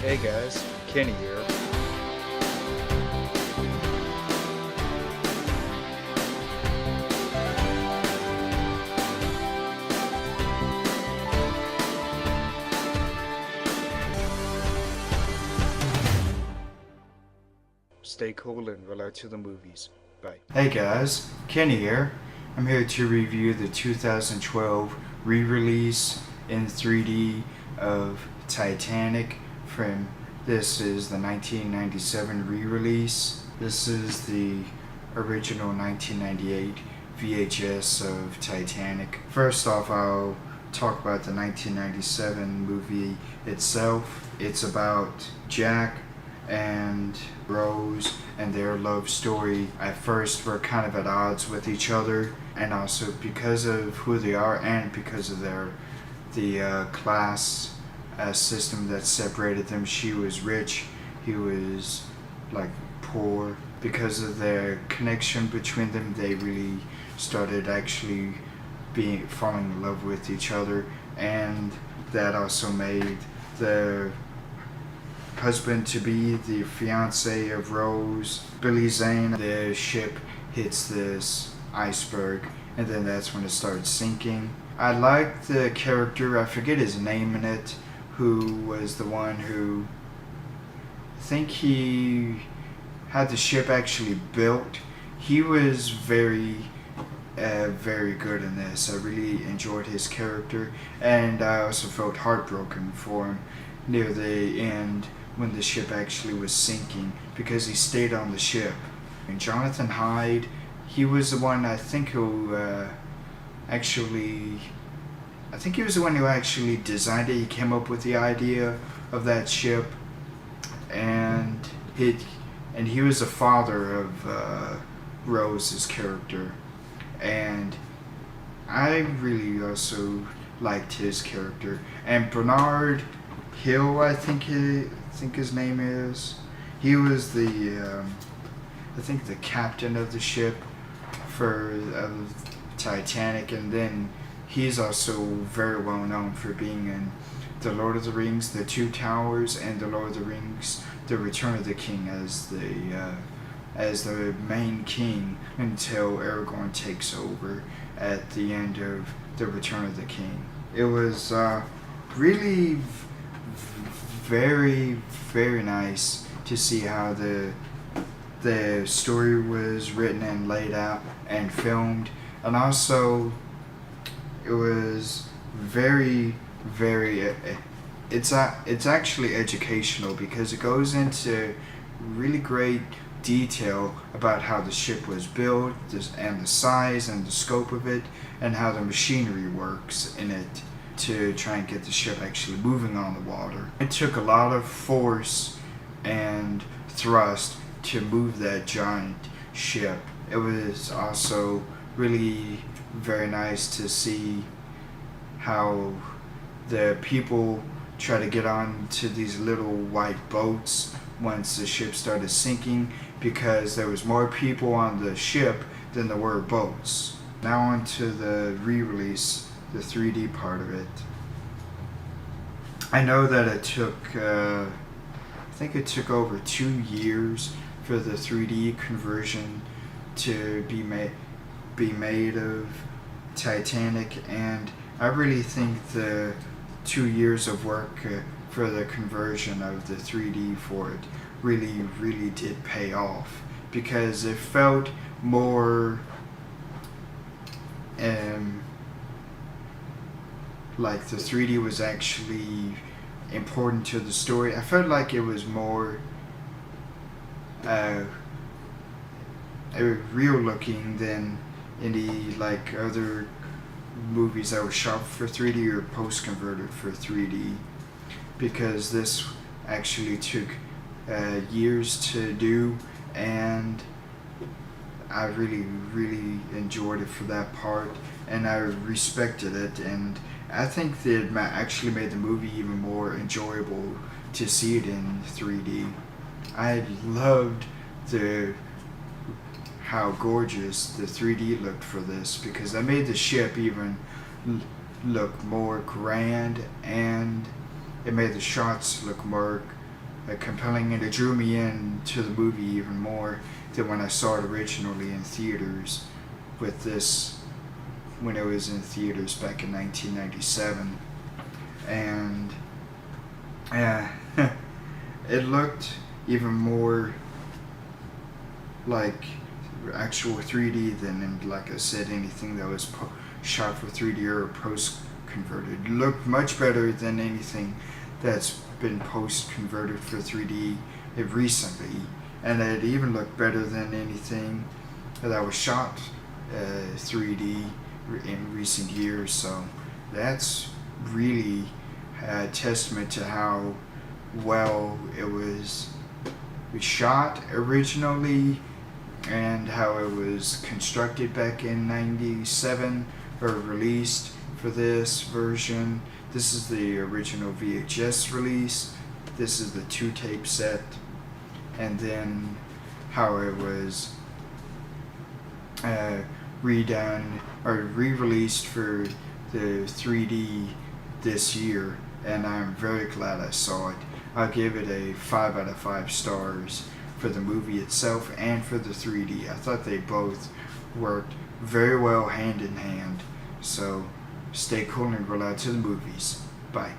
Hey guys, Kenny here. Stay cool and relax to the movies. Bye. Hey guys, Kenny here. I'm here to review the 2012 re-release in 3D of Titanic this is the 1997 re-release. This is the original 1998 VHS of Titanic. First off, I'll talk about the 1997 movie itself. It's about Jack and Rose and their love story. At first were kind of at odds with each other, and also because of who they are and because of the class system that separated them. She was rich, he was like poor. Because of their connection between them, they really started actually falling in love with each other, and that also made the husband to be the fiance of Rose, Billy Zane. The ship hits this iceberg, and then that's when it starts sinking. I like the character, I forget his name in it, who was the one who, I think he had the ship actually built. He was very good in this. I really enjoyed his character, and I also felt heartbroken for him near the end when the ship actually was sinking, because he stayed on the ship. And Jonathan Hyde, he was the one I think who he was the one who actually designed it. He came up with the idea of that ship, and he was the father of Rose's character, and I really also liked his character. And Bernard Hill, I think his name is. He was the captain of the ship for Titanic, and then he's also very well known for being in The Lord of the Rings, The Two Towers, and The Lord of the Rings, The Return of the King as the main king until Aragorn takes over at the end of The Return of the King. It was really very, very nice to see how the story was written and laid out and filmed, and also it was very, very, it's actually educational, because it goes into really great detail about how the ship was built, and the size and the scope of it, and how the machinery works in it to try and get the ship actually moving on the water. It took a lot of force and thrust to move that giant ship. It was also really very nice to see how the people try to get on to these little white boats once the ship started sinking, because there was more people on the ship than there were boats. Now on to the re-release, the 3D part of it. I know that it took, I think it took over 2 years for the 3D conversion to be made of Titanic, and I really think the 2 years of work for the conversion of the 3D for it really did pay off, because it felt more like the 3D was actually important to the story. I felt like it was more real looking than any like other movies that were shot for 3D or post converted for 3D, because this actually took years to do, and I really enjoyed it for that part, and I respected it, and I think that it actually made the movie even more enjoyable to see it in 3D. I loved how gorgeous the 3D looked for this, because that made the ship even look more grand, and it made the shots look more compelling, and it drew me into the movie even more than when I saw it originally in theaters. With this, when it was in theaters back in 1997, and it looked even more like actual 3D than, like I said, anything that was shot for 3D or post converted. It looked much better than anything that's been post converted for 3D recently, and it even looked better than anything that was shot 3D in recent years. So that's really a testament to how well it was shot originally and how it was constructed back in 97 or released for this version. This is the original VHS release. This is the 2-tape set, and then how it was redone or re-released for the 3D this year, and I'm very glad I saw it. I'll give it a 5 out of 5 stars for the movie itself and for the 3D. I thought they both worked very well hand in hand. So stay cool and roll out to the movies. Bye.